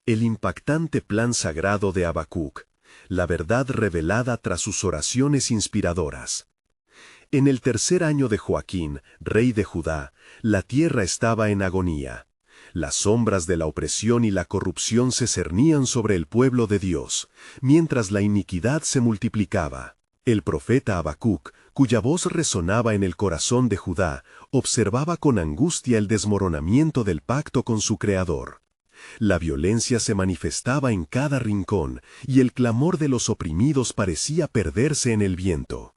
El impactante plan sagrado de Habacuc, la verdad revelada tras sus oraciones inspiradoras. En el tercer año de Joaquín, rey de Judá, la tierra estaba en agonía. Las sombras de la opresión y la corrupción se cernían sobre el pueblo de Dios, mientras la iniquidad se multiplicaba. El profeta Habacuc, cuya voz resonaba en el corazón de Judá, observaba con angustia el desmoronamiento del pacto con su Creador. La violencia se manifestaba en cada rincón, y el clamor de los oprimidos parecía perderse en el viento.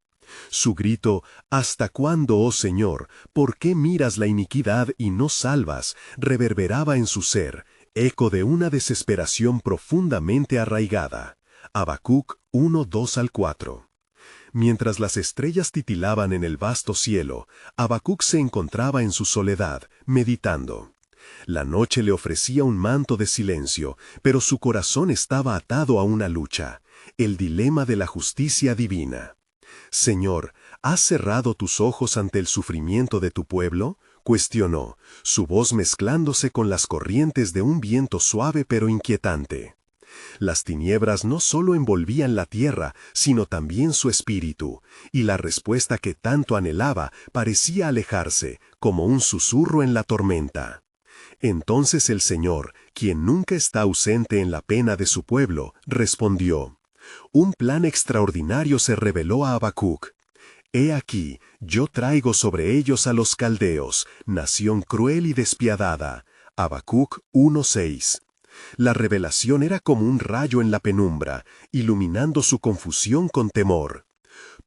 Su grito, «¿Hasta cuándo, oh Señor? ¿Por qué miras la iniquidad y no salvas?», reverberaba en su ser, eco de una desesperación profundamente arraigada. Habacuc 1:2-4. Mientras las estrellas titilaban en el vasto cielo, Habacuc se encontraba en su soledad, meditando. La noche le ofrecía un manto de silencio, pero su corazón estaba atado a una lucha, el dilema de la justicia divina. «Señor, ¿has cerrado tus ojos ante el sufrimiento de tu pueblo?», cuestionó, su voz mezclándose con las corrientes de un viento suave pero inquietante. Las tinieblas no solo envolvían la tierra, sino también su espíritu, y la respuesta que tanto anhelaba parecía alejarse, como un susurro en la tormenta. Entonces el Señor, quien nunca está ausente en la pena de su pueblo, respondió. Un plan extraordinario se reveló a Habacuc. «He aquí, yo traigo sobre ellos a los caldeos, nación cruel y despiadada». Habacuc 1:6. La revelación era como un rayo en la penumbra, iluminando su confusión con temor.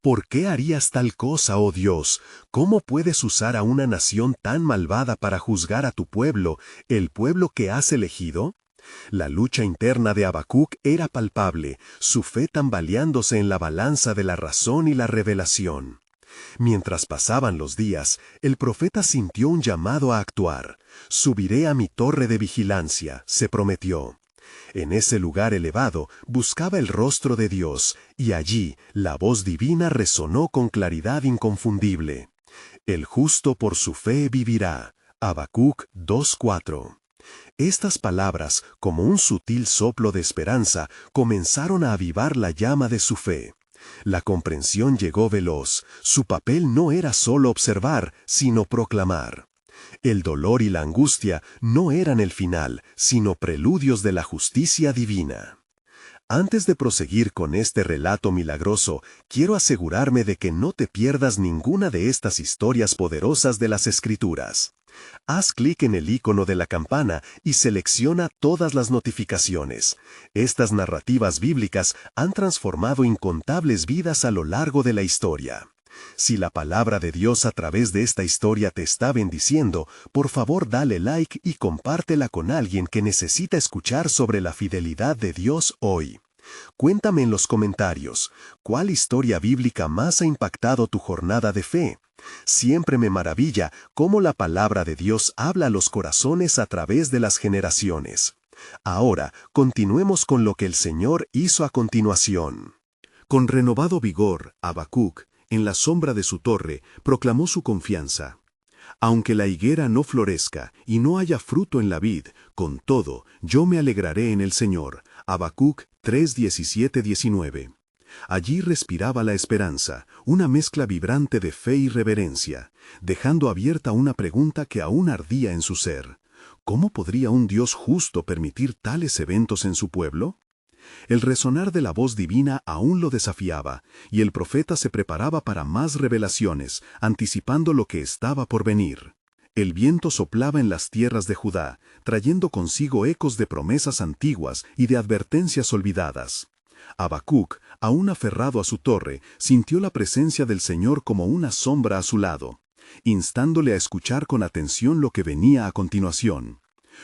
«¿Por qué harías tal cosa, oh Dios? ¿Cómo puedes usar a una nación tan malvada para juzgar a tu pueblo, el pueblo que has elegido?» La lucha interna de Habacuc era palpable, su fe tambaleándose en la balanza de la razón y la revelación. Mientras pasaban los días, el profeta sintió un llamado a actuar. «Subiré a mi torre de vigilancia», se prometió. En ese lugar elevado buscaba el rostro de Dios, y allí la voz divina resonó con claridad inconfundible. «El justo por su fe vivirá». Habacuc 2:4. Estas palabras, como un sutil soplo de esperanza, comenzaron a avivar la llama de su fe. La comprensión llegó veloz. Su papel no era solo observar, sino proclamar. El dolor y la angustia no eran el final, sino preludios de la justicia divina. Antes de proseguir con este relato milagroso, quiero asegurarme de que no te pierdas ninguna de estas historias poderosas de las Escrituras. Haz clic en el icono de la campana y selecciona todas las notificaciones. Estas narrativas bíblicas han transformado incontables vidas a lo largo de la historia. Si la palabra de Dios a través de esta historia te está bendiciendo, por favor dale like y compártela con alguien que necesita escuchar sobre la fidelidad de Dios hoy. Cuéntame en los comentarios, ¿cuál historia bíblica más ha impactado tu jornada de fe? Siempre me maravilla cómo la palabra de Dios habla a los corazones a través de las generaciones. Ahora, continuemos con lo que el Señor hizo a continuación. Con renovado vigor, Habacuc, en la sombra de su torre, proclamó su confianza. «Aunque la higuera no florezca y no haya fruto en la vid, con todo, yo me alegraré en el Señor». Habacuc 3:17-19. Allí respiraba la esperanza, una mezcla vibrante de fe y reverencia, dejando abierta una pregunta que aún ardía en su ser. ¿Cómo podría un Dios justo permitir tales eventos en su pueblo? El resonar de la voz divina aún lo desafiaba, y el profeta se preparaba para más revelaciones, anticipando lo que estaba por venir. El viento soplaba en las tierras de Judá, trayendo consigo ecos de promesas antiguas y de advertencias olvidadas. Habacuc, aún aferrado a su torre, sintió la presencia del Señor como una sombra a su lado, instándole a escuchar con atención lo que venía a continuación.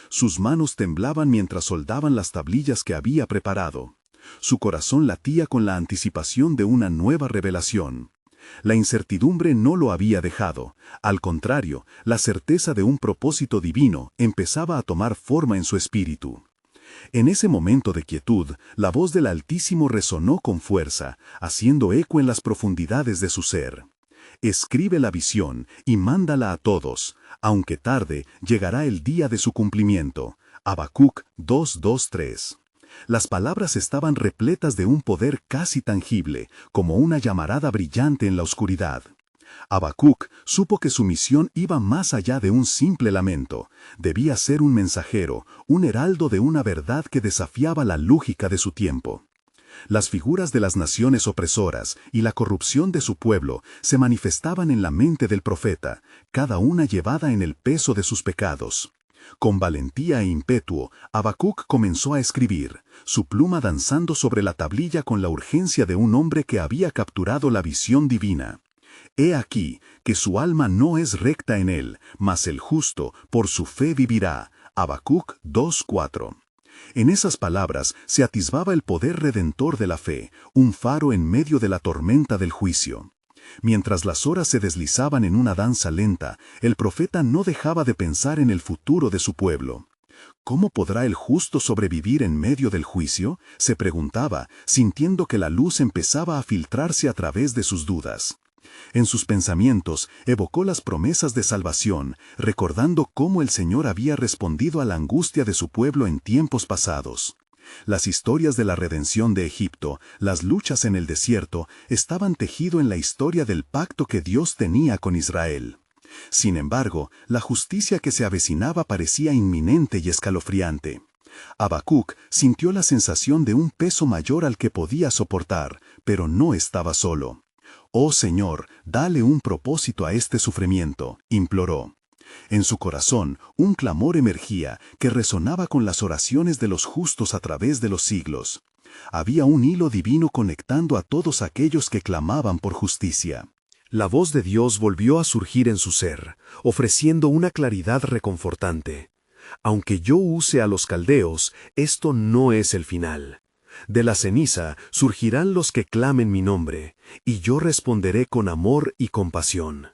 Sus manos temblaban mientras soldaban las tablillas que había preparado. Su corazón latía con la anticipación de una nueva revelación. La incertidumbre no lo había dejado. Al contrario, la certeza de un propósito divino empezaba a tomar forma en su espíritu. En ese momento de quietud, la voz del Altísimo resonó con fuerza, haciendo eco en las profundidades de su ser. «Escribe la visión y mándala a todos. Aunque tarde, llegará el día de su cumplimiento». Habacuc 2:2-3. Las palabras estaban repletas de un poder casi tangible, como una llamarada brillante en la oscuridad. Habacuc supo que su misión iba más allá de un simple lamento. Debía ser un mensajero, un heraldo de una verdad que desafiaba la lógica de su tiempo. Las figuras de las naciones opresoras y la corrupción de su pueblo se manifestaban en la mente del profeta, cada una llevada en el peso de sus pecados. Con valentía e ímpetu, Habacuc comenzó a escribir, su pluma danzando sobre la tablilla con la urgencia de un hombre que había capturado la visión divina. He aquí que su alma no es recta en él, mas el justo por su fe vivirá. Habacuc 2:4. En esas palabras se atisbaba el poder redentor de la fe, un faro en medio de la tormenta del juicio. Mientras las horas se deslizaban en una danza lenta, el profeta no dejaba de pensar en el futuro de su pueblo. ¿Cómo podrá el justo sobrevivir en medio del juicio?, se preguntaba, sintiendo que la luz empezaba a filtrarse a través de sus dudas. En sus pensamientos evocó las promesas de salvación, recordando cómo el Señor había respondido a la angustia de su pueblo en tiempos pasados. Las historias de la redención de Egipto, las luchas en el desierto, estaban tejido en la historia del pacto que Dios tenía con Israel. Sin embargo, la justicia que se avecinaba parecía inminente y escalofriante. Habacuc sintió la sensación de un peso mayor al que podía soportar, pero no estaba solo. «Oh Señor, dale un propósito a este sufrimiento», imploró. En su corazón, un clamor emergía que resonaba con las oraciones de los justos a través de los siglos. Había un hilo divino conectando a todos aquellos que clamaban por justicia. La voz de Dios volvió a surgir en su ser, ofreciendo una claridad reconfortante. Aunque yo use a los caldeos, esto no es el final. De la ceniza surgirán los que clamen mi nombre, y yo responderé con amor y compasión.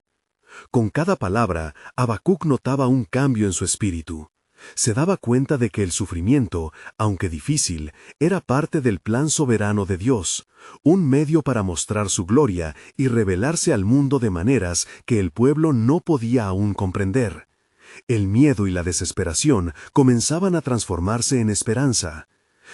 Con cada palabra, Habacuc notaba un cambio en su espíritu. Se daba cuenta de que el sufrimiento, aunque difícil, era parte del plan soberano de Dios, un medio para mostrar su gloria y revelarse al mundo de maneras que el pueblo no podía aún comprender. El miedo y la desesperación comenzaban a transformarse en esperanza.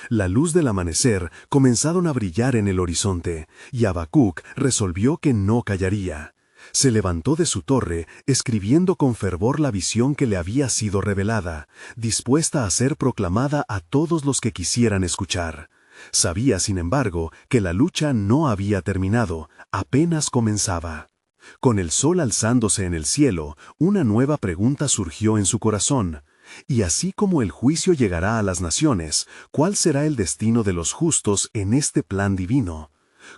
La luz del amanecer comenzaron a brillar en el horizonte, y Habacuc resolvió que no callaría. Se levantó de su torre, escribiendo con fervor la visión que le había sido revelada, dispuesta a ser proclamada a todos los que quisieran escuchar. Sabía, sin embargo, que la lucha no había terminado, apenas comenzaba. Con el sol alzándose en el cielo, una nueva pregunta surgió en su corazón. Y así como el juicio llegará a las naciones, ¿cuál será el destino de los justos en este plan divino?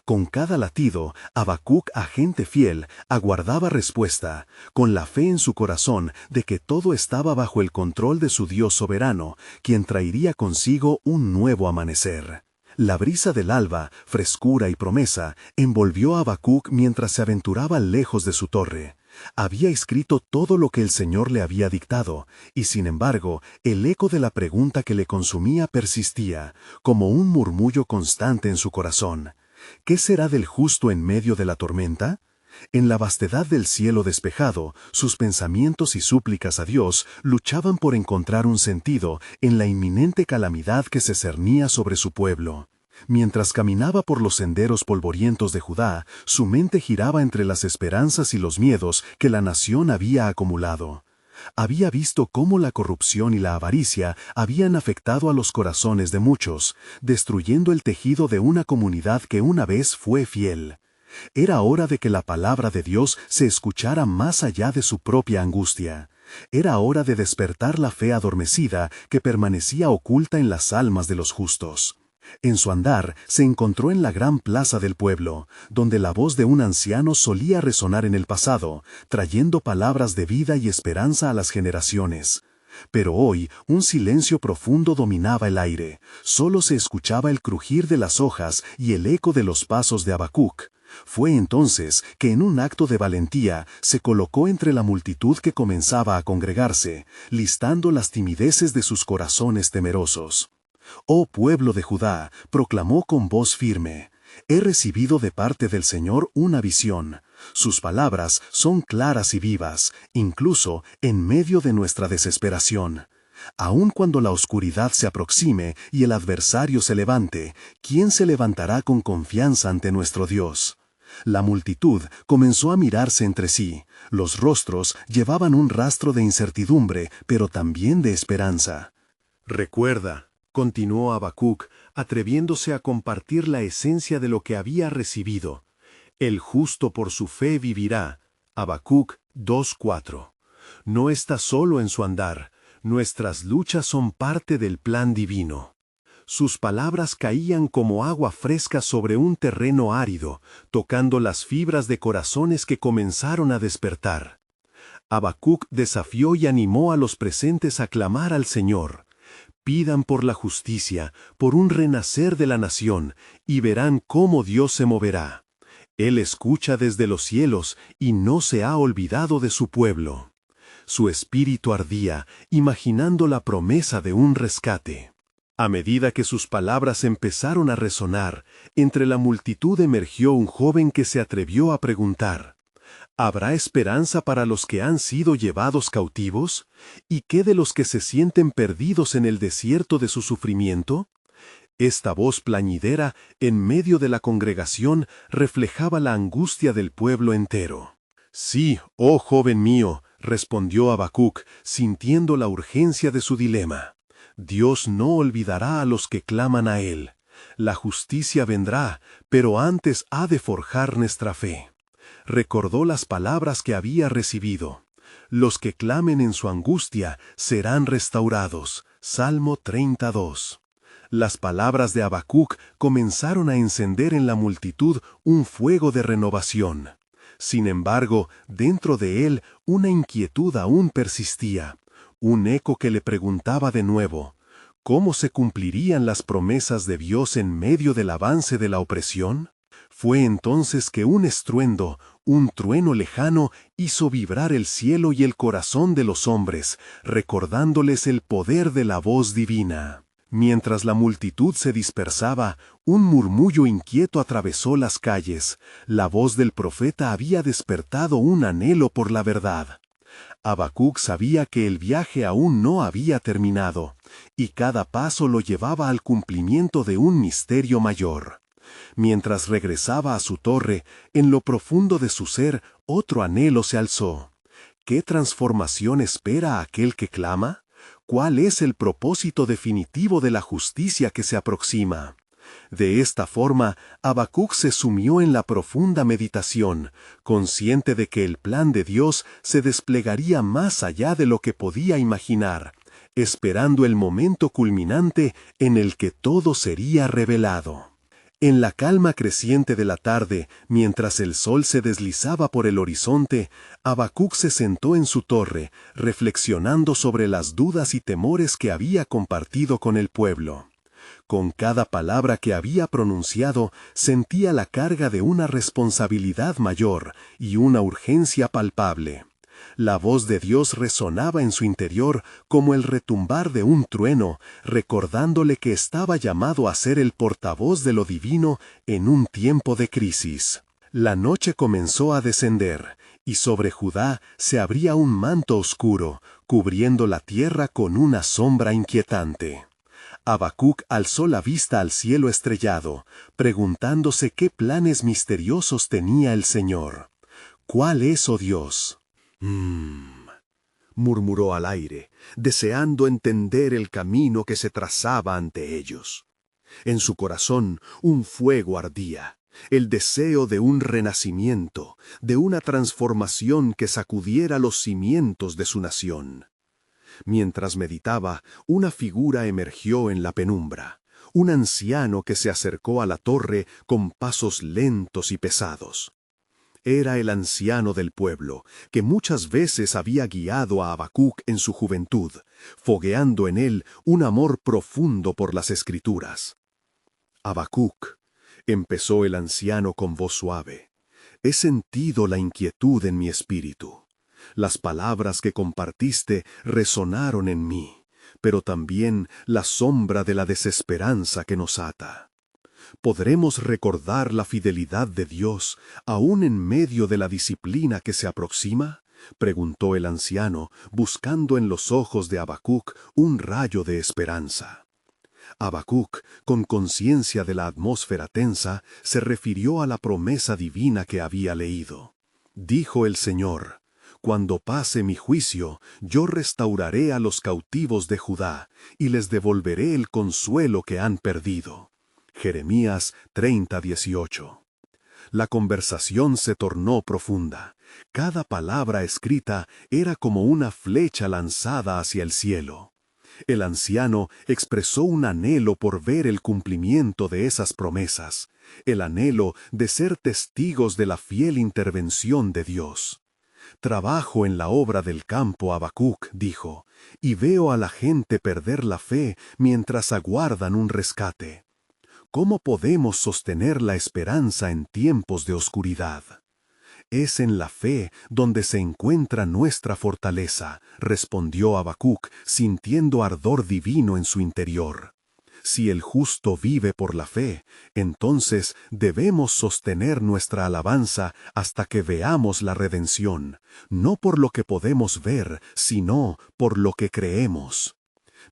Con cada latido, Habacuc, agente fiel, aguardaba respuesta, con la fe en su corazón de que todo estaba bajo el control de su Dios soberano, quien traería consigo un nuevo amanecer. La brisa del alba, frescura y promesa, envolvió a Habacuc mientras se aventuraba lejos de su torre. Había escrito todo lo que el Señor le había dictado, y sin embargo, el eco de la pregunta que le consumía persistía, como un murmullo constante en su corazón. ¿Qué será del justo en medio de la tormenta? En la vastedad del cielo despejado, sus pensamientos y súplicas a Dios luchaban por encontrar un sentido en la inminente calamidad que se cernía sobre su pueblo. Mientras caminaba por los senderos polvorientos de Judá, su mente giraba entre las esperanzas y los miedos que la nación había acumulado. Había visto cómo la corrupción y la avaricia habían afectado a los corazones de muchos, destruyendo el tejido de una comunidad que una vez fue fiel. Era hora de que la palabra de Dios se escuchara más allá de su propia angustia. Era hora de despertar la fe adormecida que permanecía oculta en las almas de los justos. En su andar se encontró en la gran plaza del pueblo, donde la voz de un anciano solía resonar en el pasado, trayendo palabras de vida y esperanza a las generaciones. Pero hoy un silencio profundo dominaba el aire, solo se escuchaba el crujir de las hojas y el eco de los pasos de Habacuc. Fue entonces que en un acto de valentía se colocó entre la multitud que comenzaba a congregarse, listando las timideces de sus corazones temerosos. «Oh pueblo de Judá», proclamó con voz firme, «he recibido de parte del Señor una visión. Sus palabras son claras y vivas, incluso en medio de nuestra desesperación. Aun cuando la oscuridad se aproxime y el adversario se levante, ¿quién se levantará con confianza ante nuestro Dios? La multitud comenzó a mirarse entre sí. Los rostros llevaban un rastro de incertidumbre, pero también de esperanza. Recuerda, continuó Habacuc, atreviéndose a compartir la esencia de lo que había recibido. El justo por su fe vivirá. Habacuc 2:4. No está solo en su andar. Nuestras luchas son parte del plan divino. Sus palabras caían como agua fresca sobre un terreno árido, tocando las fibras de corazones que comenzaron a despertar. Habacuc desafió y animó a los presentes a clamar al Señor. Pidan por la justicia, por un renacer de la nación, y verán cómo Dios se moverá. Él escucha desde los cielos y no se ha olvidado de su pueblo. Su espíritu ardía, imaginando la promesa de un rescate. A medida que sus palabras empezaron a resonar, entre la multitud emergió un joven que se atrevió a preguntar: ¿habrá esperanza para los que han sido llevados cautivos? ¿Y qué de los que se sienten perdidos en el desierto de su sufrimiento? Esta voz plañidera, en medio de la congregación, reflejaba la angustia del pueblo entero. Sí, oh joven mío, respondió Habacuc, sintiendo la urgencia de su dilema. Dios no olvidará a los que claman a Él. La justicia vendrá, pero antes ha de forjar nuestra fe. Recordó las palabras que había recibido. Los que clamen en su angustia serán restaurados. Salmo 32. Las palabras de Habacuc comenzaron a encender en la multitud un fuego de renovación. Sin embargo, dentro de él una inquietud aún persistía. Un eco que le preguntaba de nuevo: ¿cómo se cumplirían las promesas de Dios en medio del avance de la opresión? Fue entonces que un estruendo, un trueno lejano, hizo vibrar el cielo y el corazón de los hombres, recordándoles el poder de la voz divina. Mientras la multitud se dispersaba, un murmullo inquieto atravesó las calles. La voz del profeta había despertado un anhelo por la verdad. Habacuc sabía que el viaje aún no había terminado, y cada paso lo llevaba al cumplimiento de un misterio mayor. Mientras regresaba a su torre, en lo profundo de su ser, otro anhelo se alzó. ¿Qué transformación espera a aquel que clama? ¿Cuál es el propósito definitivo de la justicia que se aproxima? De esta forma, Habacuc se sumió en la profunda meditación, consciente de que el plan de Dios se desplegaría más allá de lo que podía imaginar, esperando el momento culminante en el que todo sería revelado. En la calma creciente de la tarde, mientras el sol se deslizaba por el horizonte, Habacuc se sentó en su torre, reflexionando sobre las dudas y temores que había compartido con el pueblo. Con cada palabra que había pronunciado, sentía la carga de una responsabilidad mayor y una urgencia palpable. La voz de Dios resonaba en su interior como el retumbar de un trueno, recordándole que estaba llamado a ser el portavoz de lo divino en un tiempo de crisis. La noche comenzó a descender, y sobre Judá se abría un manto oscuro, cubriendo la tierra con una sombra inquietante. Habacuc alzó la vista al cielo estrellado, preguntándose qué planes misteriosos tenía el Señor. ¿Cuál es, oh Dios? Murmuró al aire, deseando entender el camino que se trazaba ante ellos. En su corazón un fuego ardía, el deseo de un renacimiento, de una transformación que sacudiera los cimientos de su nación. Mientras meditaba, una figura emergió en la penumbra, un anciano que se acercó a la torre con pasos lentos y pesados. Era el anciano del pueblo, que muchas veces había guiado a Habacuc en su juventud, fogueando en él un amor profundo por las Escrituras. Habacuc, empezó el anciano con voz suave, he sentido la inquietud en mi espíritu. Las palabras que compartiste resonaron en mí, pero también la sombra de la desesperanza que nos ata. ¿Podremos recordar la fidelidad de Dios aún en medio de la disciplina que se aproxima? preguntó el anciano, buscando en los ojos de Habacuc un rayo de esperanza. Habacuc, con conciencia de la atmósfera tensa, se refirió a la promesa divina que había leído. Dijo el Señor: «Cuando pase mi juicio, yo restauraré a los cautivos de Judá, y les devolveré el consuelo que han perdido». Jeremías 30:18. La conversación se tornó profunda. Cada palabra escrita era como una flecha lanzada hacia el cielo. El anciano expresó un anhelo por ver el cumplimiento de esas promesas, el anhelo de ser testigos de la fiel intervención de Dios. «Trabajo en la obra del campo, Habacuc», dijo, «y veo a la gente perder la fe mientras aguardan un rescate. ¿Cómo podemos sostener la esperanza en tiempos de oscuridad?» «Es en la fe donde se encuentra nuestra fortaleza», respondió Habacuc, sintiendo ardor divino en su interior. «Si el justo vive por la fe, entonces debemos sostener nuestra alabanza hasta que veamos la redención, no por lo que podemos ver, sino por lo que creemos».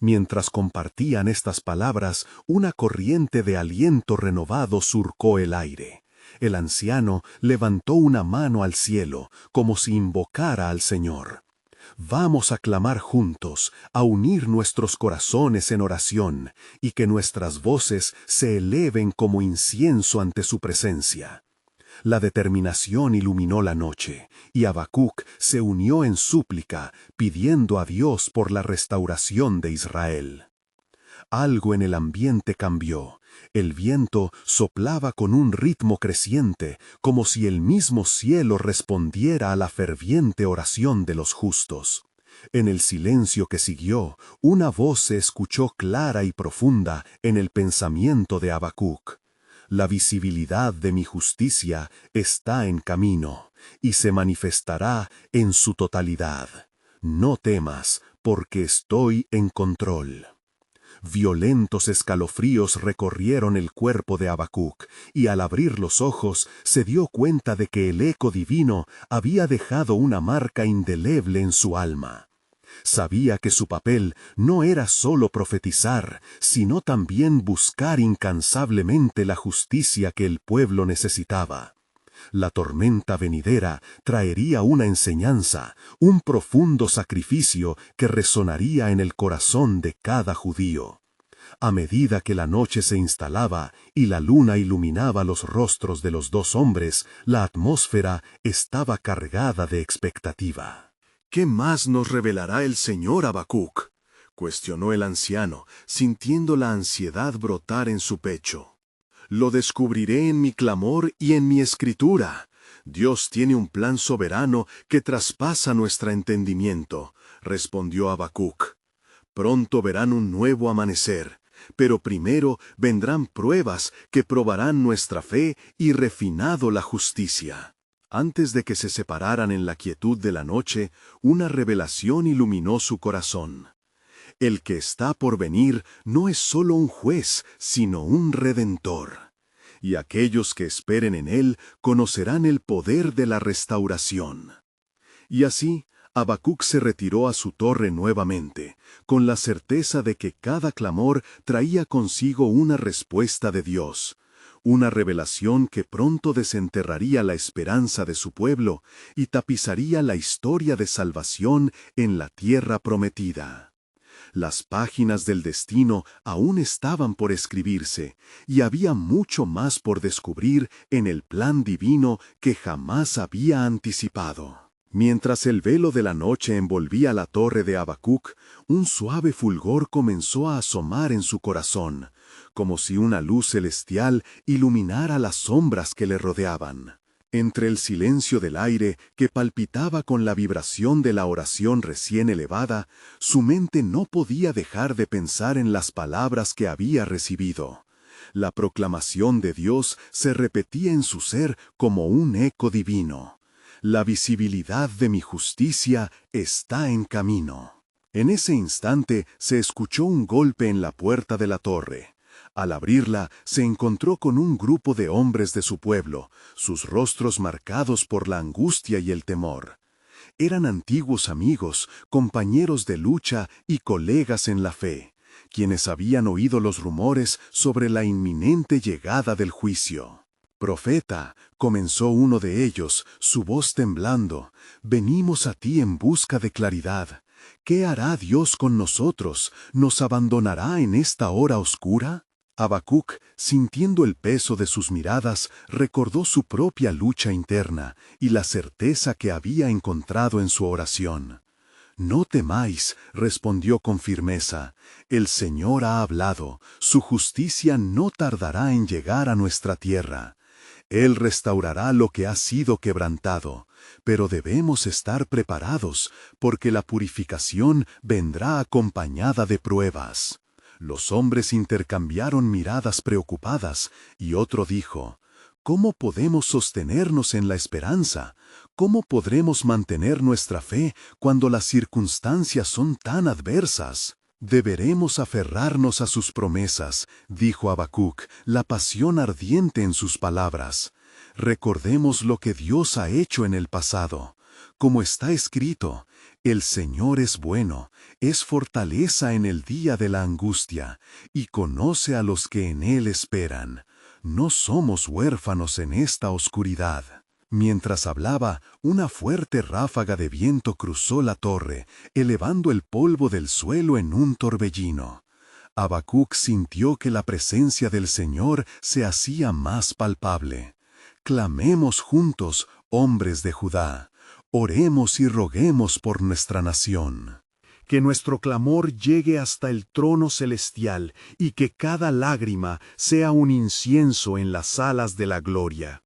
Mientras compartían estas palabras, una corriente de aliento renovado surcó el aire. El anciano levantó una mano al cielo, como si invocara al Señor. «Vamos a clamar juntos, a unir nuestros corazones en oración, y que nuestras voces se eleven como incienso ante su presencia». La determinación iluminó la noche, y Habacuc se unió en súplica, pidiendo a Dios por la restauración de Israel. Algo en el ambiente cambió. El viento soplaba con un ritmo creciente, como si el mismo cielo respondiera a la ferviente oración de los justos. En el silencio que siguió, una voz se escuchó clara y profunda en el pensamiento de Habacuc. «La visibilidad de mi justicia está en camino, y se manifestará en su totalidad. No temas, porque estoy en control». Violentos escalofríos recorrieron el cuerpo de Habacuc, y al abrir los ojos se dio cuenta de que el eco divino había dejado una marca indeleble en su alma. Sabía que su papel no era solo profetizar, sino también buscar incansablemente la justicia que el pueblo necesitaba. La tormenta venidera traería una enseñanza, un profundo sacrificio que resonaría en el corazón de cada judío. A medida que la noche se instalaba y la luna iluminaba los rostros de los dos hombres, la atmósfera estaba cargada de expectativa. «¿Qué más nos revelará el Señor, Habacuc?», cuestionó el anciano, sintiendo la ansiedad brotar en su pecho. «Lo descubriré en mi clamor y en mi escritura. Dios tiene un plan soberano que traspasa nuestro entendimiento», respondió Habacuc. «Pronto verán un nuevo amanecer, pero primero vendrán pruebas que probarán nuestra fe y refinado la justicia». Antes de que se separaran en la quietud de la noche, una revelación iluminó su corazón. El que está por venir no es solo un juez, sino un redentor. Y aquellos que esperen en él conocerán el poder de la restauración. Y así, Habacuc se retiró a su torre nuevamente, con la certeza de que cada clamor traía consigo una respuesta de Dios. Una revelación que pronto desenterraría la esperanza de su pueblo y tapizaría la historia de salvación en la tierra prometida. Las páginas del destino aún estaban por escribirse, y había mucho más por descubrir en el plan divino que jamás había anticipado. Mientras el velo de la noche envolvía la torre de Habacuc, un suave fulgor comenzó a asomar en su corazón, como si una luz celestial iluminara las sombras que le rodeaban. Entre el silencio del aire, que palpitaba con la vibración de la oración recién elevada, su mente no podía dejar de pensar en las palabras que había recibido. La proclamación de Dios se repetía en su ser como un eco divino. «La visibilidad de mi justicia está en camino». En ese instante se escuchó un golpe en la puerta de la torre. Al abrirla, se encontró con un grupo de hombres de su pueblo, sus rostros marcados por la angustia y el temor. Eran antiguos amigos, compañeros de lucha y colegas en la fe, quienes habían oído los rumores sobre la inminente llegada del juicio. «Profeta», comenzó uno de ellos, su voz temblando, «venimos a ti en busca de claridad. ¿Qué hará Dios con nosotros? ¿Nos abandonará en esta hora oscura?» Habacuc, sintiendo el peso de sus miradas, recordó su propia lucha interna y la certeza que había encontrado en su oración. «No temáis», respondió con firmeza, «el Señor ha hablado, su justicia no tardará en llegar a nuestra tierra. Él restaurará lo que ha sido quebrantado, pero debemos estar preparados, porque la purificación vendrá acompañada de pruebas». Los hombres intercambiaron miradas preocupadas, y otro dijo, «¿Cómo podemos sostenernos en la esperanza? ¿Cómo podremos mantener nuestra fe cuando las circunstancias son tan adversas?» «Deberemos aferrarnos a sus promesas», dijo Habacuc, la pasión ardiente en sus palabras. «Recordemos lo que Dios ha hecho en el pasado. Como está escrito, el Señor es bueno, es fortaleza en el día de la angustia, y conoce a los que en Él esperan. No somos huérfanos en esta oscuridad». Mientras hablaba, una fuerte ráfaga de viento cruzó la torre, elevando el polvo del suelo en un torbellino. Habacuc sintió que la presencia del Señor se hacía más palpable. «Clamemos juntos, hombres de Judá. Oremos y roguemos por nuestra nación. Que nuestro clamor llegue hasta el trono celestial y que cada lágrima sea un incienso en las salas de la gloria».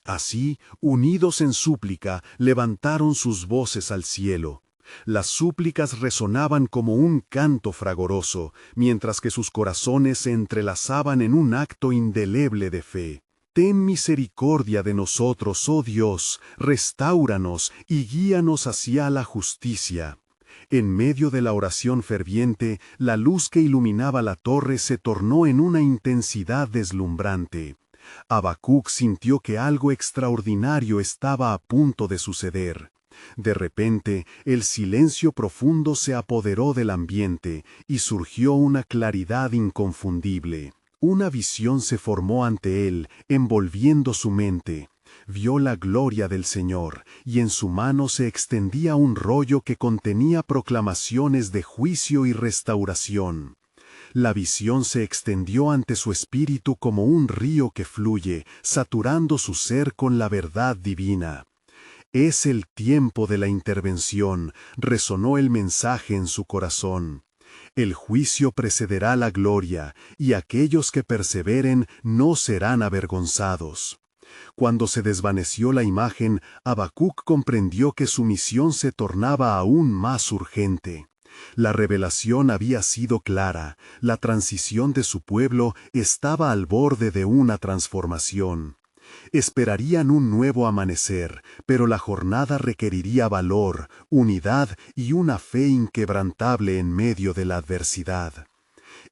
Así, unidos en súplica, levantaron sus voces al cielo. Las súplicas resonaban como un canto fragoroso, mientras que sus corazones se entrelazaban en un acto indeleble de fe. «Ten misericordia de nosotros, oh Dios, restáuranos y guíanos hacia la justicia». En medio de la oración ferviente, la luz que iluminaba la torre se tornó en una intensidad deslumbrante. Habacuc sintió que algo extraordinario estaba a punto de suceder. De repente, el silencio profundo se apoderó del ambiente y surgió una claridad inconfundible. Una visión se formó ante él, envolviendo su mente. Vio la gloria del Señor, y en su mano se extendía un rollo que contenía proclamaciones de juicio y restauración. La visión se extendió ante su espíritu como un río que fluye, saturando su ser con la verdad divina. «Es el tiempo de la intervención», resonó el mensaje en su corazón. «El juicio precederá la gloria, y aquellos que perseveren no serán avergonzados». Cuando se desvaneció la imagen, Habacuc comprendió que su misión se tornaba aún más urgente. La revelación había sido clara, la transición de su pueblo estaba al borde de una transformación. Esperarían un nuevo amanecer, pero la jornada requeriría valor, unidad y una fe inquebrantable en medio de la adversidad.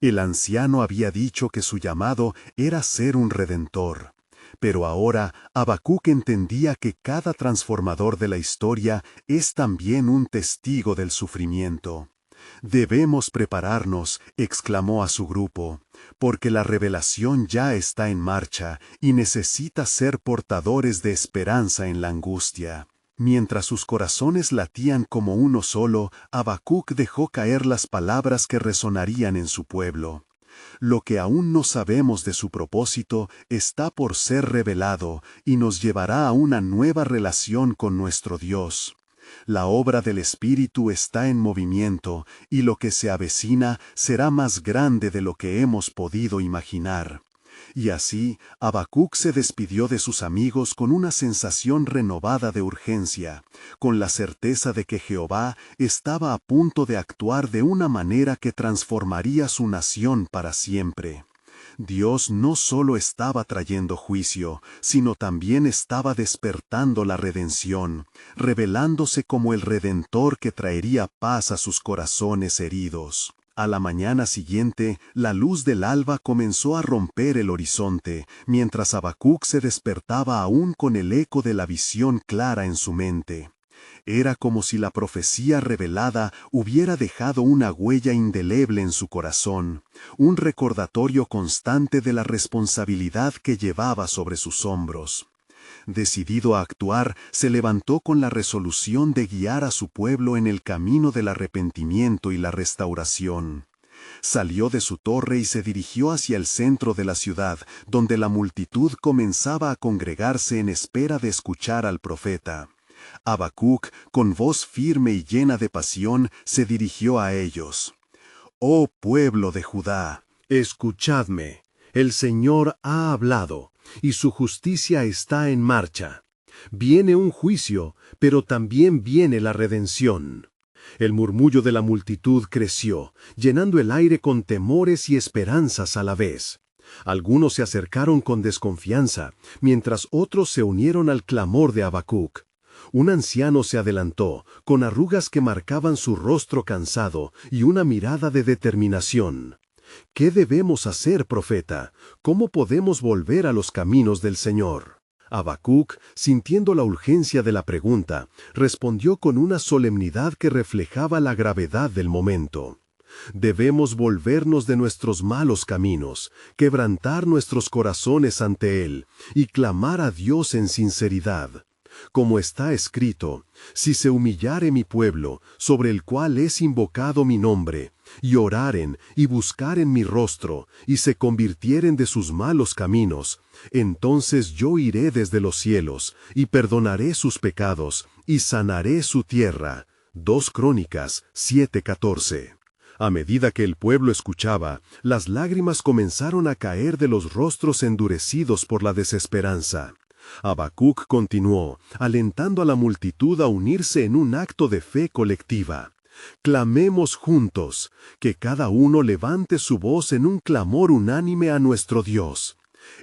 El anciano había dicho que su llamado era ser un redentor. Pero ahora Habacuc entendía que cada transformador de la historia es también un testigo del sufrimiento. «Debemos prepararnos», exclamó a su grupo, «porque la revelación ya está en marcha y necesita ser portadores de esperanza en la angustia». Mientras sus corazones latían como uno solo, Habacuc dejó caer las palabras que resonarían en su pueblo. «Lo que aún no sabemos de su propósito está por ser revelado y nos llevará a una nueva relación con nuestro Dios. La obra del Espíritu está en movimiento, y lo que se avecina será más grande de lo que hemos podido imaginar». Y así, Habacuc se despidió de sus amigos con una sensación renovada de urgencia, con la certeza de que Jehová estaba a punto de actuar de una manera que transformaría su nación para siempre. Dios no solo estaba trayendo juicio, sino también estaba despertando la redención, revelándose como el Redentor que traería paz a sus corazones heridos. A la mañana siguiente, la luz del alba comenzó a romper el horizonte, mientras Habacuc se despertaba aún con el eco de la visión clara en su mente. Era como si la profecía revelada hubiera dejado una huella indeleble en su corazón, un recordatorio constante de la responsabilidad que llevaba sobre sus hombros. Decidido a actuar, se levantó con la resolución de guiar a su pueblo en el camino del arrepentimiento y la restauración. Salió de su torre y se dirigió hacia el centro de la ciudad, donde la multitud comenzaba a congregarse en espera de escuchar al profeta. Habacuc, con voz firme y llena de pasión, se dirigió a ellos. «Oh pueblo de Judá, escuchadme. El Señor ha hablado, y su justicia está en marcha. Viene un juicio, pero también viene la redención». El murmullo de la multitud creció, llenando el aire con temores y esperanzas a la vez. Algunos se acercaron con desconfianza, mientras otros se unieron al clamor de Habacuc. Un anciano se adelantó, con arrugas que marcaban su rostro cansado y una mirada de determinación. «¿Qué debemos hacer, profeta? ¿Cómo podemos volver a los caminos del Señor?» Habacuc, sintiendo la urgencia de la pregunta, respondió con una solemnidad que reflejaba la gravedad del momento. «Debemos volvernos de nuestros malos caminos, quebrantar nuestros corazones ante Él y clamar a Dios en sinceridad. Como está escrito, si se humillare mi pueblo, sobre el cual es invocado mi nombre, y oraren y buscaren mi rostro, y se convirtieren de sus malos caminos, entonces yo iré desde los cielos, y perdonaré sus pecados, y sanaré su tierra». 2 Crónicas 7:14. A medida que el pueblo escuchaba, las lágrimas comenzaron a caer de los rostros endurecidos por la desesperanza. Habacuc continuó, alentando a la multitud a unirse en un acto de fe colectiva. «Clamemos juntos, que cada uno levante su voz en un clamor unánime a nuestro Dios.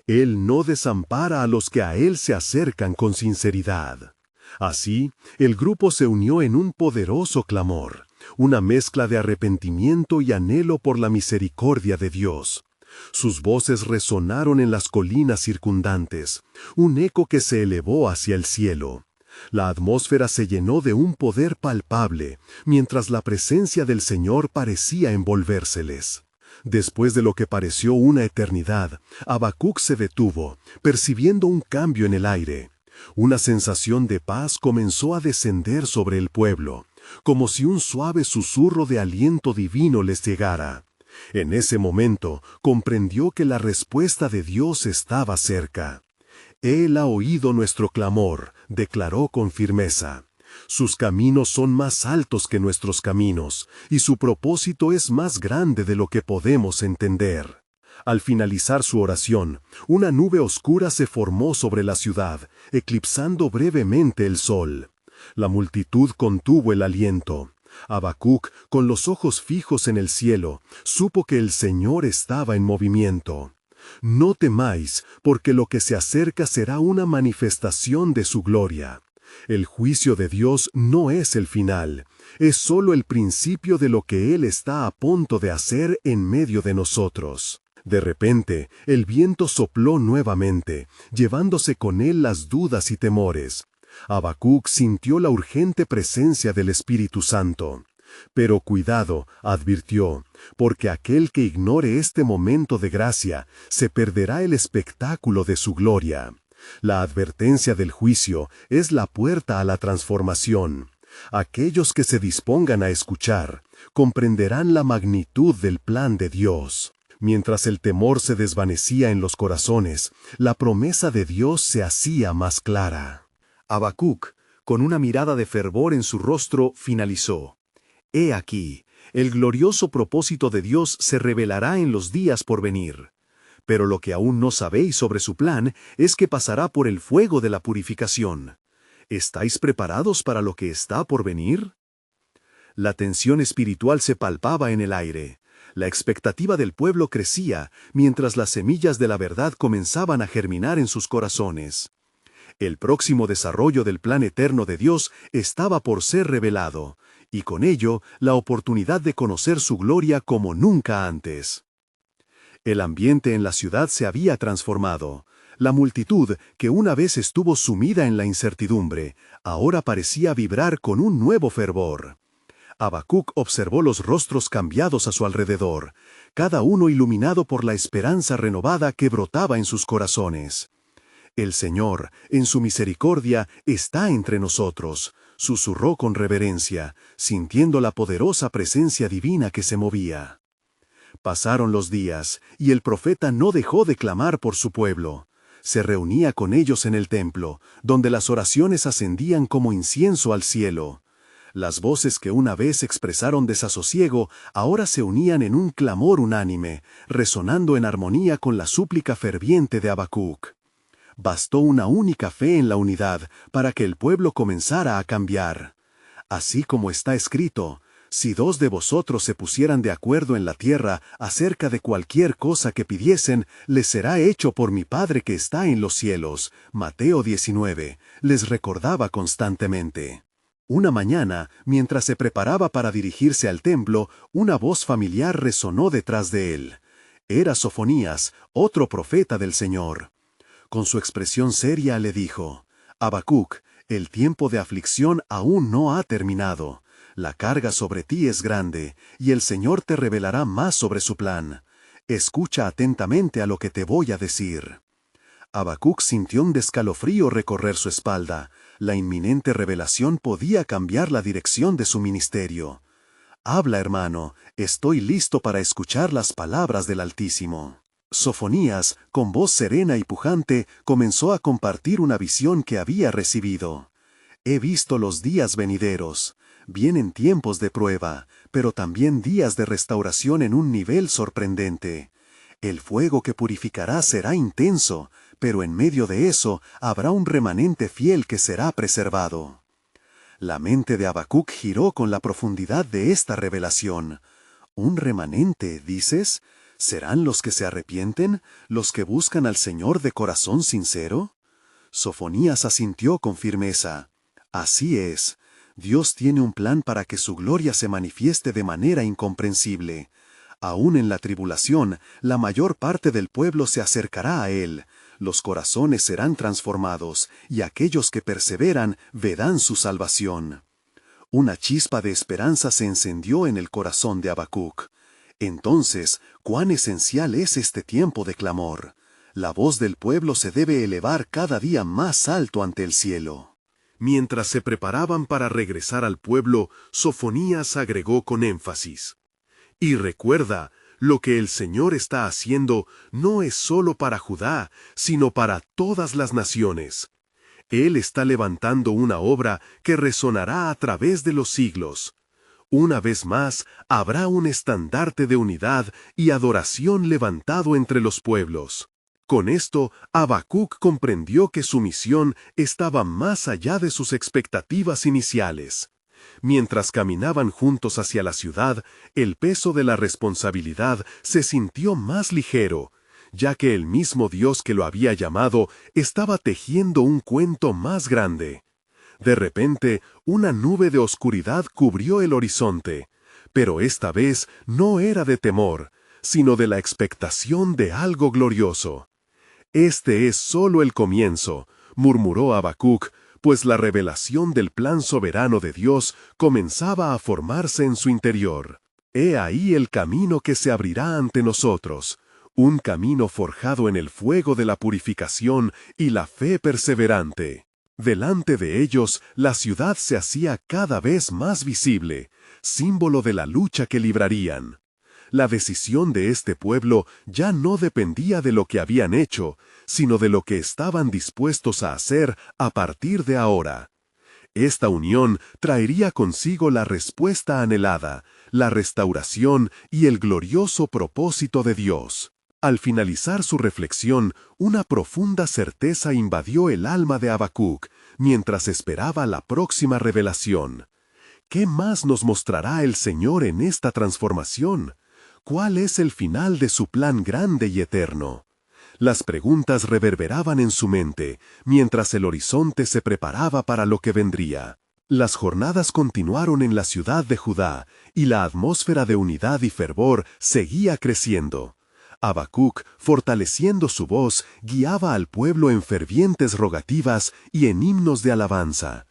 Él no desampara a los que a Él se acercan con sinceridad». Así, el grupo se unió en un poderoso clamor, una mezcla de arrepentimiento y anhelo por la misericordia de Dios. Sus voces resonaron en las colinas circundantes, un eco que se elevó hacia el cielo. La atmósfera se llenó de un poder palpable, mientras la presencia del Señor parecía envolvérseles. Después de lo que pareció una eternidad, Habacuc se detuvo, percibiendo un cambio en el aire. Una sensación de paz comenzó a descender sobre el pueblo, como si un suave susurro de aliento divino les llegara. En ese momento comprendió que la respuesta de Dios estaba cerca. «Él ha oído nuestro clamor», declaró con firmeza. «Sus caminos son más altos que nuestros caminos, y su propósito es más grande de lo que podemos entender». Al finalizar su oración, una nube oscura se formó sobre la ciudad, eclipsando brevemente el sol. La multitud contuvo el aliento. Habacuc, con los ojos fijos en el cielo, supo que el Señor estaba en movimiento. «No temáis, porque lo que se acerca será una manifestación de su gloria». El juicio de Dios no es el final, es solo el principio de lo que Él está a punto de hacer en medio de nosotros. De repente, el viento sopló nuevamente, llevándose con él las dudas y temores. Habacuc sintió la urgente presencia del Espíritu Santo. «Pero cuidado», advirtió, «porque aquel que ignore este momento de gracia, se perderá el espectáculo de su gloria». La advertencia del juicio es la puerta a la transformación. Aquellos que se dispongan a escuchar, comprenderán la magnitud del plan de Dios. Mientras el temor se desvanecía en los corazones, la promesa de Dios se hacía más clara. Habacuc, con una mirada de fervor en su rostro, finalizó: «He aquí, el glorioso propósito de Dios se revelará en los días por venir. Pero lo que aún no sabéis sobre su plan es que pasará por el fuego de la purificación. ¿Estáis preparados para lo que está por venir?». La tensión espiritual se palpaba en el aire. La expectativa del pueblo crecía, mientras las semillas de la verdad comenzaban a germinar en sus corazones. El próximo desarrollo del plan eterno de Dios estaba por ser revelado, y con ello la oportunidad de conocer su gloria como nunca antes. El ambiente en la ciudad se había transformado. La multitud, que una vez estuvo sumida en la incertidumbre, ahora parecía vibrar con un nuevo fervor. Habacuc observó los rostros cambiados a su alrededor, cada uno iluminado por la esperanza renovada que brotaba en sus corazones. El Señor, en su misericordia, está entre nosotros, susurró con reverencia, sintiendo la poderosa presencia divina que se movía. Pasaron los días, y el profeta no dejó de clamar por su pueblo. Se reunía con ellos en el templo, donde las oraciones ascendían como incienso al cielo. Las voces que una vez expresaron desasosiego ahora se unían en un clamor unánime, resonando en armonía con la súplica ferviente de Habacuc. Bastó una única fe en la unidad para que el pueblo comenzara a cambiar. Así como está escrito, si dos de vosotros se pusieran de acuerdo en la tierra acerca de cualquier cosa que pidiesen, les será hecho por mi Padre que está en los cielos. Mateo 19, les recordaba constantemente. Una mañana, mientras se preparaba para dirigirse al templo, una voz familiar resonó detrás de él. Era Sofonías, otro profeta del Señor. Con su expresión seria le dijo: Habacuc, el tiempo de aflicción aún no ha terminado. La carga sobre ti es grande, y el Señor te revelará más sobre su plan. Escucha atentamente a lo que te voy a decir. Habacuc sintió un escalofrío recorrer su espalda. La inminente revelación podía cambiar la dirección de su ministerio. Habla, hermano, estoy listo para escuchar las palabras del Altísimo. Sofonías, con voz serena y pujante, comenzó a compartir una visión que había recibido. He visto los días venideros. Vienen tiempos de prueba, pero también días de restauración en un nivel sorprendente. El fuego que purificará será intenso, pero en medio de eso habrá un remanente fiel que será preservado. La mente de Habacuc giró con la profundidad de esta revelación. ¿Un remanente, dices? ¿Serán los que se arrepienten, los que buscan al Señor de corazón sincero? Sofonías asintió con firmeza. Así es. Dios tiene un plan para que su gloria se manifieste de manera incomprensible. Aún en la tribulación, la mayor parte del pueblo se acercará a Él. Los corazones serán transformados, y aquellos que perseveran verán su salvación. Una chispa de esperanza se encendió en el corazón de Habacuc. Entonces, ¿cuán esencial es este tiempo de clamor? La voz del pueblo se debe elevar cada día más alto ante el cielo. Mientras se preparaban para regresar al pueblo, Sofonías agregó con énfasis: y recuerda, lo que el Señor está haciendo no es solo para Judá, sino para todas las naciones. Él está levantando una obra que resonará a través de los siglos. Una vez más, habrá un estandarte de unidad y adoración levantado entre los pueblos. Con esto, Habacuc comprendió que su misión estaba más allá de sus expectativas iniciales. Mientras caminaban juntos hacia la ciudad, el peso de la responsabilidad se sintió más ligero, ya que el mismo Dios que lo había llamado estaba tejiendo un cuento más grande. De repente, una nube de oscuridad cubrió el horizonte, pero esta vez no era de temor, sino de la expectación de algo glorioso. Este es solo el comienzo, murmuró Habacuc, pues la revelación del plan soberano de Dios comenzaba a formarse en su interior. He ahí el camino que se abrirá ante nosotros, un camino forjado en el fuego de la purificación y la fe perseverante. Delante de ellos, la ciudad se hacía cada vez más visible, símbolo de la lucha que librarían. La decisión de este pueblo ya no dependía de lo que habían hecho, sino de lo que estaban dispuestos a hacer a partir de ahora. Esta unión traería consigo la respuesta anhelada, la restauración y el glorioso propósito de Dios. Al finalizar su reflexión, una profunda certeza invadió el alma de Habacuc, mientras esperaba la próxima revelación. ¿Qué más nos mostrará el Señor en esta transformación? ¿Cuál es el final de su plan grande y eterno? Las preguntas reverberaban en su mente, mientras el horizonte se preparaba para lo que vendría. Las jornadas continuaron en la ciudad de Judá, y la atmósfera de unidad y fervor seguía creciendo. Habacuc, fortaleciendo su voz, guiaba al pueblo en fervientes rogativas y en himnos de alabanza.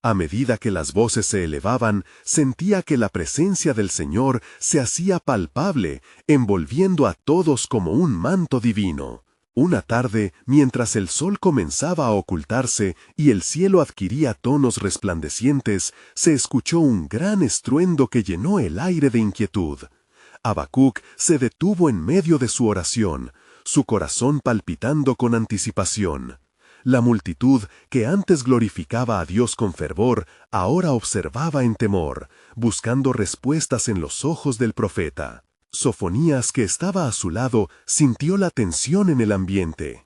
A medida que las voces se elevaban, sentía que la presencia del Señor se hacía palpable, envolviendo a todos como un manto divino. Una tarde, mientras el sol comenzaba a ocultarse y el cielo adquiría tonos resplandecientes, se escuchó un gran estruendo que llenó el aire de inquietud. Habacuc se detuvo en medio de su oración, su corazón palpitando con anticipación. La multitud, que antes glorificaba a Dios con fervor, ahora observaba en temor, buscando respuestas en los ojos del profeta. Sofonías, que estaba a su lado, sintió la tensión en el ambiente.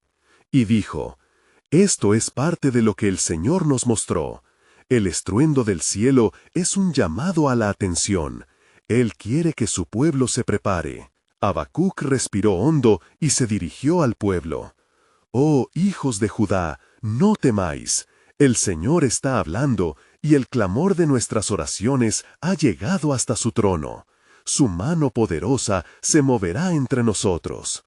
Y dijo: «Esto es parte de lo que el Señor nos mostró. El estruendo del cielo es un llamado a la atención. Él quiere que su pueblo se prepare». Habacuc respiró hondo y se dirigió al pueblo. «Oh, hijos de Judá, no temáis. El Señor está hablando, y el clamor de nuestras oraciones ha llegado hasta su trono. Su mano poderosa se moverá entre nosotros».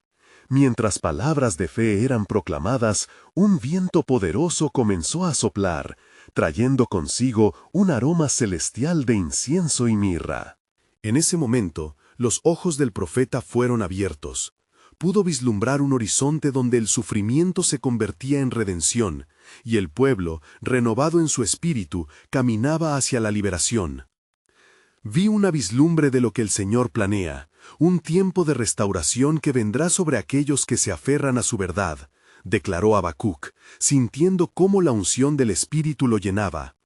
Mientras palabras de fe eran proclamadas, un viento poderoso comenzó a soplar, trayendo consigo un aroma celestial de incienso y mirra. En ese momento, los ojos del profeta fueron abiertos. Pudo vislumbrar un horizonte donde el sufrimiento se convertía en redención, y el pueblo, renovado en su espíritu, caminaba hacia la liberación. «Vi una vislumbre de lo que el Señor planea, un tiempo de restauración que vendrá sobre aquellos que se aferran a su verdad», declaró Habacuc, sintiendo cómo la unción del Espíritu lo llenaba.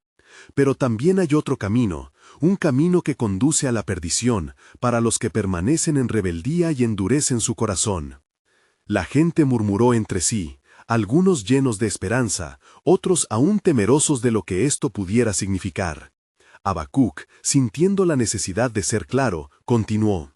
«Pero también hay otro camino, un camino que conduce a la perdición, para los que permanecen en rebeldía y endurecen su corazón». La gente murmuró entre sí, algunos llenos de esperanza, otros aún temerosos de lo que esto pudiera significar. Habacuc, sintiendo la necesidad de ser claro, continuó: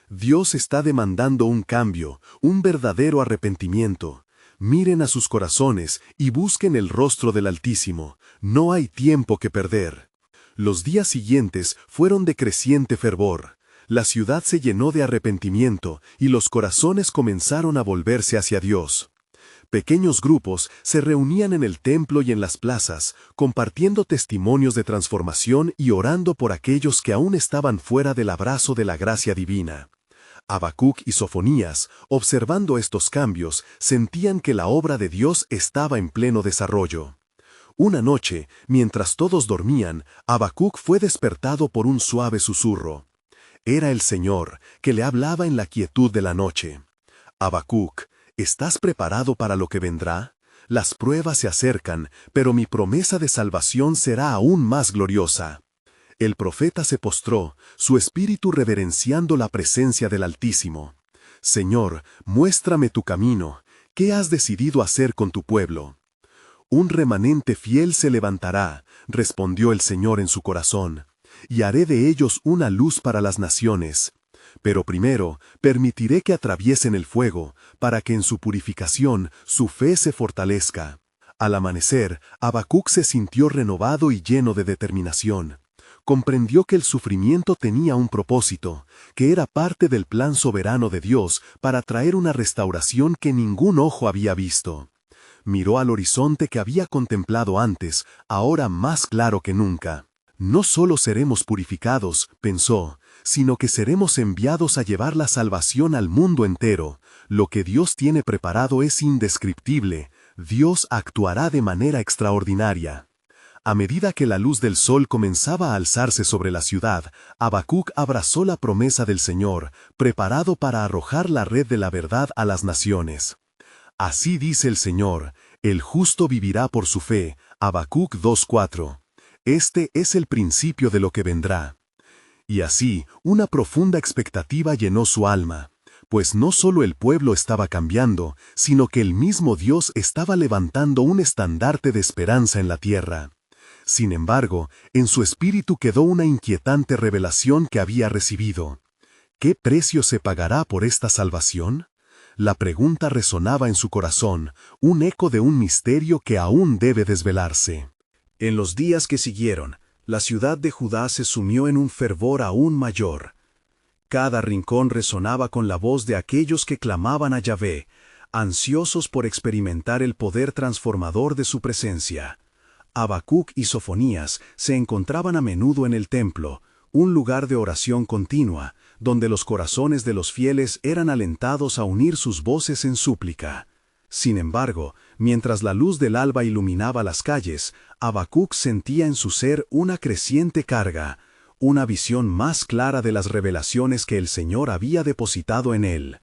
«Dios está demandando un cambio, un verdadero arrepentimiento. Miren a sus corazones y busquen el rostro del Altísimo. No hay tiempo que perder». Los días siguientes fueron de creciente fervor. La ciudad se llenó de arrepentimiento y los corazones comenzaron a volverse hacia Dios. Pequeños grupos se reunían en el templo y en las plazas, compartiendo testimonios de transformación y orando por aquellos que aún estaban fuera del abrazo de la gracia divina. Habacuc y Sofonías, observando estos cambios, sentían que la obra de Dios estaba en pleno desarrollo. Una noche, mientras todos dormían, Habacuc fue despertado por un suave susurro. Era el Señor, que le hablaba en la quietud de la noche. «Habacuc, ¿estás preparado para lo que vendrá? Las pruebas se acercan, pero mi promesa de salvación será aún más gloriosa». El profeta se postró, su espíritu reverenciando la presencia del Altísimo. «Señor, muéstrame tu camino. ¿Qué has decidido hacer con tu pueblo?» «Un remanente fiel se levantará», respondió el Señor en su corazón, «y haré de ellos una luz para las naciones. Pero primero permitiré que atraviesen el fuego, para que en su purificación su fe se fortalezca». Al amanecer, Habacuc se sintió renovado y lleno de determinación. Comprendió que el sufrimiento tenía un propósito, que era parte del plan soberano de Dios para traer una restauración que ningún ojo había visto. Miró al horizonte que había contemplado antes, ahora más claro que nunca. «No solo seremos purificados», pensó, «sino que seremos enviados a llevar la salvación al mundo entero. Lo que Dios tiene preparado es indescriptible. Dios actuará de manera extraordinaria». A medida que la luz del sol comenzaba a alzarse sobre la ciudad, Habacuc abrazó la promesa del Señor, preparado para arrojar la red de la verdad a las naciones. «Así dice el Señor, el justo vivirá por su fe». Habacuc 2:4. Este es el principio de lo que vendrá. Y así, una profunda expectativa llenó su alma, pues no solo el pueblo estaba cambiando, sino que el mismo Dios estaba levantando un estandarte de esperanza en la tierra. Sin embargo, en su espíritu quedó una inquietante revelación que había recibido. ¿Qué precio se pagará por esta salvación? La pregunta resonaba en su corazón, un eco de un misterio que aún debe desvelarse. En los días que siguieron, la ciudad de Judá se sumió en un fervor aún mayor. Cada rincón resonaba con la voz de aquellos que clamaban a Yahvé, ansiosos por experimentar el poder transformador de su presencia. Habacuc y Sofonías se encontraban a menudo en el templo, un lugar de oración continua, donde los corazones de los fieles eran alentados a unir sus voces en súplica. Sin embargo, mientras la luz del alba iluminaba las calles, Habacuc sentía en su ser una creciente carga, una visión más clara de las revelaciones que el Señor había depositado en él.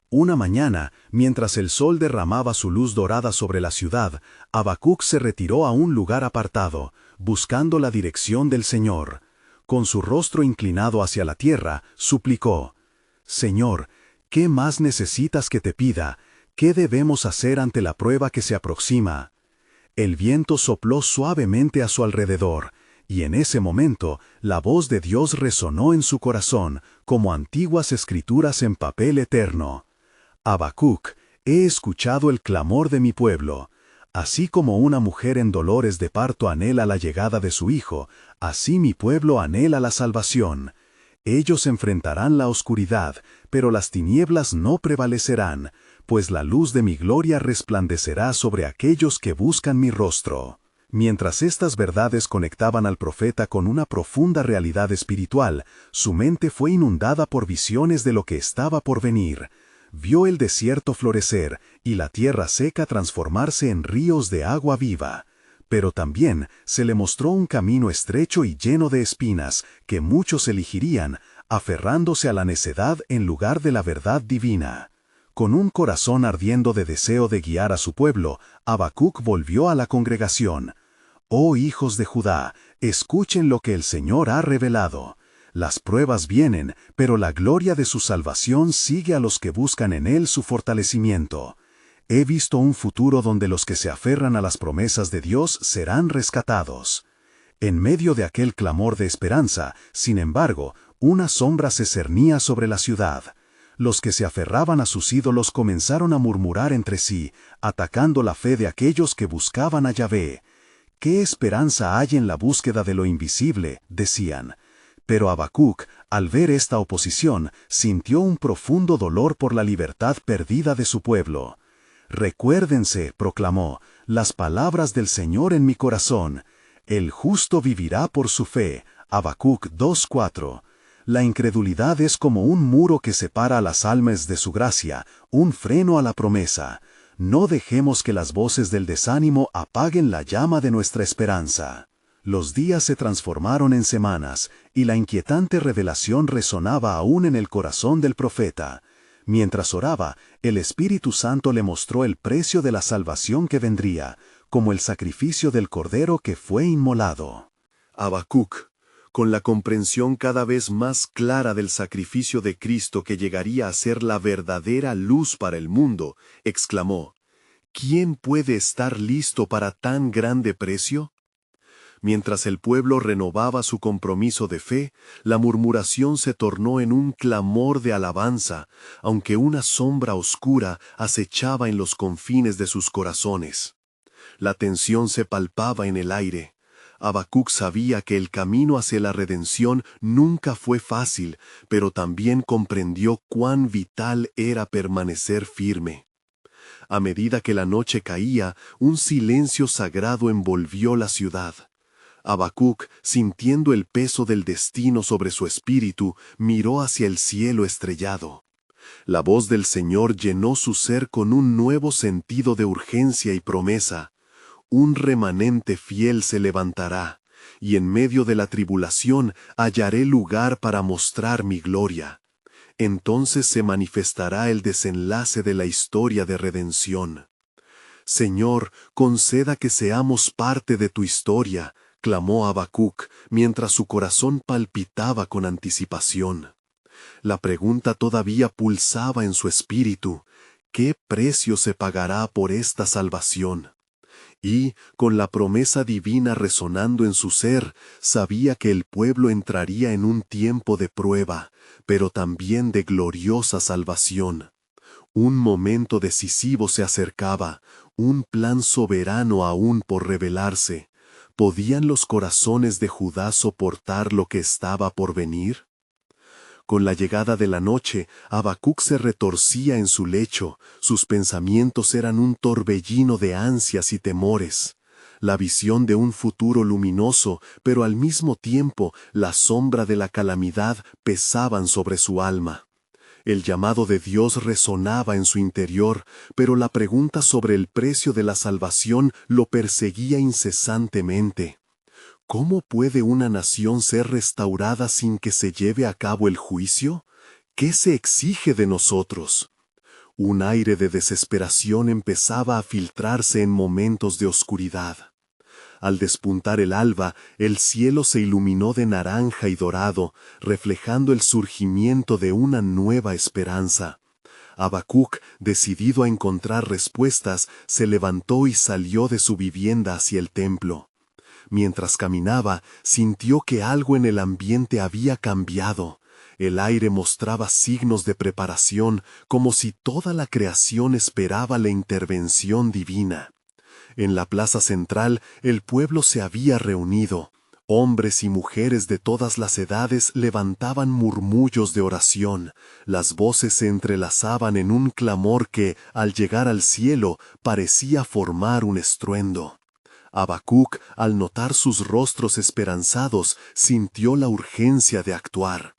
Una mañana, mientras el sol derramaba su luz dorada sobre la ciudad, Habacuc se retiró a un lugar apartado, buscando la dirección del Señor. Con su rostro inclinado hacia la tierra, suplicó: «Señor, ¿qué más necesitas que te pida? ¿Qué debemos hacer ante la prueba que se aproxima?». El viento sopló suavemente a su alrededor, y en ese momento la voz de Dios resonó en su corazón, como antiguas escrituras en papel eterno. «Habacuc, he escuchado el clamor de mi pueblo. Así como una mujer en dolores de parto anhela la llegada de su hijo, así mi pueblo anhela la salvación. Ellos enfrentarán la oscuridad, pero las tinieblas no prevalecerán, pues la luz de mi gloria resplandecerá sobre aquellos que buscan mi rostro». Mientras estas verdades conectaban al profeta con una profunda realidad espiritual, su mente fue inundada por visiones de lo que estaba por venir. Vio el desierto florecer y la tierra seca transformarse en ríos de agua viva. Pero también se le mostró un camino estrecho y lleno de espinas que muchos elegirían, aferrándose a la necedad en lugar de la verdad divina. Con un corazón ardiendo de deseo de guiar a su pueblo, Habacuc volvió a la congregación. «Oh hijos de Judá, escuchen lo que el Señor ha revelado. Las pruebas vienen, pero la gloria de su salvación sigue a los que buscan en Él su fortalecimiento. He visto un futuro donde los que se aferran a las promesas de Dios serán rescatados». En medio de aquel clamor de esperanza, sin embargo, una sombra se cernía sobre la ciudad. Los que se aferraban a sus ídolos comenzaron a murmurar entre sí, atacando la fe de aquellos que buscaban a Yahvé. «¿Qué esperanza hay en la búsqueda de lo invisible?», decían. Pero Habacuc, al ver esta oposición, sintió un profundo dolor por la libertad perdida de su pueblo. «Recuérdense», proclamó, «las palabras del Señor en mi corazón. El justo vivirá por su fe». Habacuc 2:4. La incredulidad es como un muro que separa a las almas de su gracia, un freno a la promesa. No dejemos que las voces del desánimo apaguen la llama de nuestra esperanza. Los días se transformaron en semanas, y la inquietante revelación resonaba aún en el corazón del profeta. Mientras oraba, el Espíritu Santo le mostró el precio de la salvación que vendría, como el sacrificio del Cordero que fue inmolado. Habacuc, con la comprensión cada vez más clara del sacrificio de Cristo que llegaría a ser la verdadera luz para el mundo, exclamó: «¿Quién puede estar listo para tan grande precio?». Mientras el pueblo renovaba su compromiso de fe, la murmuración se tornó en un clamor de alabanza, aunque una sombra oscura acechaba en los confines de sus corazones. La tensión se palpaba en el aire. Habacuc sabía que el camino hacia la redención nunca fue fácil, pero también comprendió cuán vital era permanecer firme. A medida que la noche caía, un silencio sagrado envolvió la ciudad. Habacuc, sintiendo el peso del destino sobre su espíritu, miró hacia el cielo estrellado. La voz del Señor llenó su ser con un nuevo sentido de urgencia y promesa. Un remanente fiel se levantará, y en medio de la tribulación hallaré lugar para mostrar mi gloria. Entonces se manifestará el desenlace de la historia de redención. Señor, conceda que seamos parte de tu historia, clamó Habacuc, mientras su corazón palpitaba con anticipación. La pregunta todavía pulsaba en su espíritu: ¿qué precio se pagará por esta salvación? Y, con la promesa divina resonando en su ser, sabía que el pueblo entraría en un tiempo de prueba, pero también de gloriosa salvación. Un momento decisivo se acercaba, un plan soberano aún por revelarse. ¿Podían los corazones de Judá soportar lo que estaba por venir? Con la llegada de la noche, Habacuc se retorcía en su lecho, sus pensamientos eran un torbellino de ansias y temores. La visión de un futuro luminoso, pero al mismo tiempo la sombra de la calamidad pesaban sobre su alma. El llamado de Dios resonaba en su interior, pero la pregunta sobre el precio de la salvación lo perseguía incesantemente. ¿Cómo puede una nación ser restaurada sin que se lleve a cabo el juicio? ¿Qué se exige de nosotros? Un aire de desesperación empezaba a filtrarse en momentos de oscuridad. Al despuntar el alba, el cielo se iluminó de naranja y dorado, reflejando el surgimiento de una nueva esperanza. Habacuc, decidido a encontrar respuestas, se levantó y salió de su vivienda hacia el templo. Mientras caminaba, sintió que algo en el ambiente había cambiado. El aire mostraba signos de preparación, como si toda la creación esperaba la intervención divina. En la plaza central, el pueblo se había reunido. Hombres y mujeres de todas las edades levantaban murmullos de oración. Las voces se entrelazaban en un clamor que, al llegar al cielo, parecía formar un estruendo. Habacuc, al notar sus rostros esperanzados, sintió la urgencia de actuar.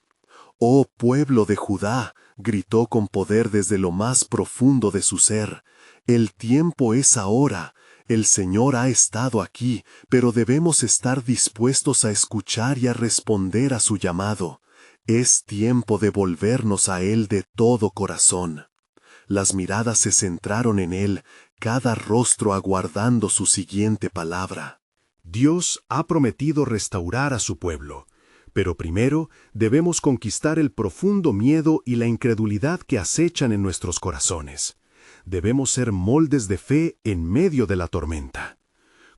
«Oh pueblo de Judá», gritó con poder desde lo más profundo de su ser, «el tiempo es ahora. El Señor ha estado aquí, pero debemos estar dispuestos a escuchar y a responder a su llamado. Es tiempo de volvernos a Él de todo corazón». Las miradas se centraron en él, cada rostro aguardando su siguiente palabra. Dios ha prometido restaurar a su pueblo, pero primero debemos conquistar el profundo miedo y la incredulidad que acechan en nuestros corazones. Debemos ser moldes de fe en medio de la tormenta.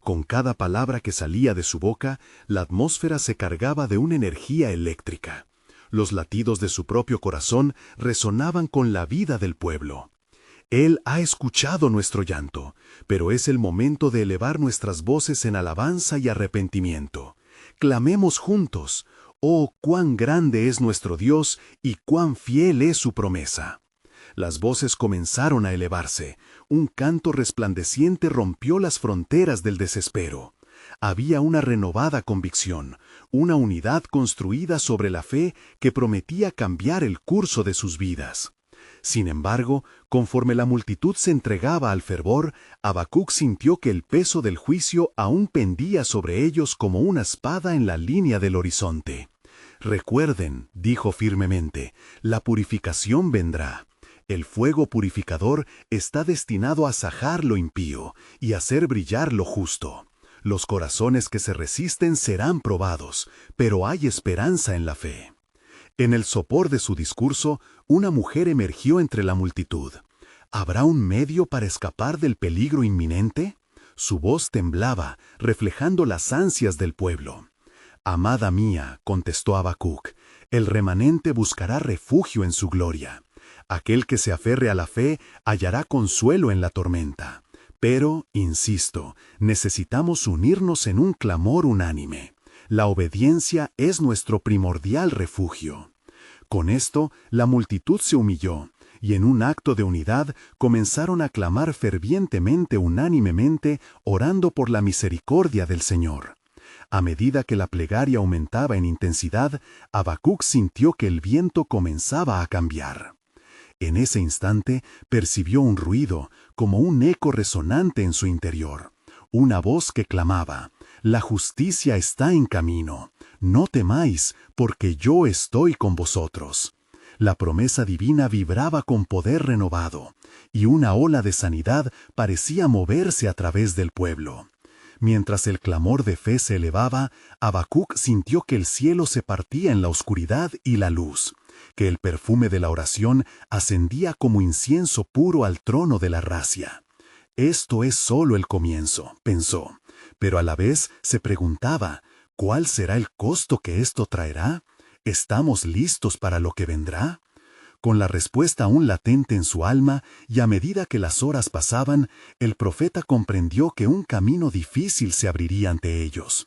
Con cada palabra que salía de su boca, la atmósfera se cargaba de una energía eléctrica. Los latidos de su propio corazón resonaban con la vida del pueblo. Él ha escuchado nuestro llanto, pero es el momento de elevar nuestras voces en alabanza y arrepentimiento. Clamemos juntos: «Oh, cuán grande es nuestro Dios y cuán fiel es su promesa». Las voces comenzaron a elevarse. Un canto resplandeciente rompió las fronteras del desespero. Había una renovada convicción, una unidad construida sobre la fe que prometía cambiar el curso de sus vidas. Sin embargo, conforme la multitud se entregaba al fervor, Habacuc sintió que el peso del juicio aún pendía sobre ellos como una espada en la línea del horizonte. «Recuerden», dijo firmemente, «la purificación vendrá. El fuego purificador está destinado a sajar lo impío y hacer brillar lo justo. Los corazones que se resisten serán probados, pero hay esperanza en la fe». En el sopor de su discurso, una mujer emergió entre la multitud. ¿Habrá un medio para escapar del peligro inminente? Su voz temblaba, reflejando las ansias del pueblo. «Amada mía», contestó Habacuc, «el remanente buscará refugio en su gloria. Aquel que se aferre a la fe hallará consuelo en la tormenta. Pero, insisto, necesitamos unirnos en un clamor unánime. La obediencia es nuestro primordial refugio». Con esto, la multitud se humilló, y en un acto de unidad comenzaron a clamar fervientemente, unánimemente, orando por la misericordia del Señor. A medida que la plegaria aumentaba en intensidad, Habacuc sintió que el viento comenzaba a cambiar. En ese instante percibió un ruido, como un eco resonante en su interior. Una voz que clamaba: «La justicia está en camino. No temáis, porque yo estoy con vosotros». La promesa divina vibraba con poder renovado, y una ola de sanidad parecía moverse a través del pueblo. Mientras el clamor de fe se elevaba, Habacuc sintió que el cielo se partía en la oscuridad y la luz, que el perfume de la oración ascendía como incienso puro al trono de la gracia. Esto es solo el comienzo, pensó, pero a la vez se preguntaba: ¿cuál será el costo que esto traerá? ¿Estamos listos para lo que vendrá? Con la respuesta aún latente en su alma, y a medida que las horas pasaban, el profeta comprendió que un camino difícil se abriría ante ellos.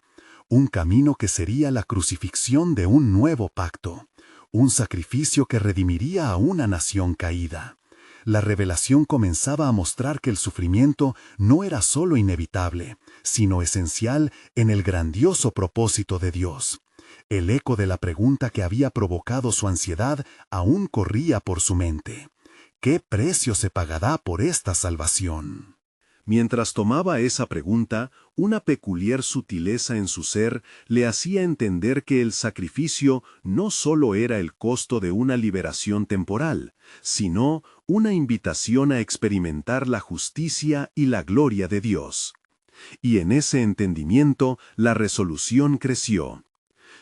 Un camino que sería la crucifixión de un nuevo pacto. un sacrificio que redimiría a una nación caída. La revelación comenzaba a mostrar que el sufrimiento no era solo inevitable, sino esencial en el grandioso propósito de Dios. El eco de la pregunta que había provocado su ansiedad aún corría por su mente. ¿Qué precio se pagará por esta salvación? Mientras tomaba esa pregunta, una peculiar sutileza en su ser le hacía entender que el sacrificio no solo era el costo de una liberación temporal, sino una invitación a experimentar la justicia y la gloria de Dios. Y en ese entendimiento la resolución creció.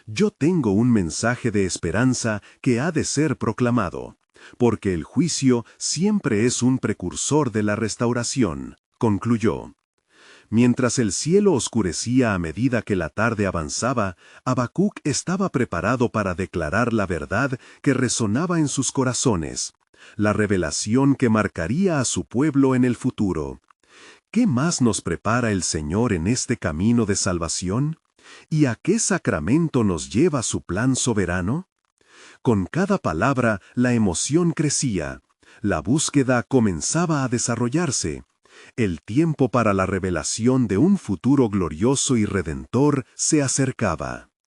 Yo tengo un mensaje de esperanza que ha de ser proclamado, porque el juicio siempre es un precursor de la restauración, concluyó. Mientras el cielo oscurecía a medida que la tarde avanzaba, Habacuc estaba preparado para declarar la verdad que resonaba en sus corazones, la revelación que marcaría a su pueblo en el futuro. ¿Qué más nos prepara el Señor en este camino de salvación? ¿Y a qué sacramento nos lleva su plan soberano? Con cada palabra la emoción crecía, la búsqueda comenzaba a desarrollarse. El tiempo para la revelación de un futuro glorioso y redentor se acercaba.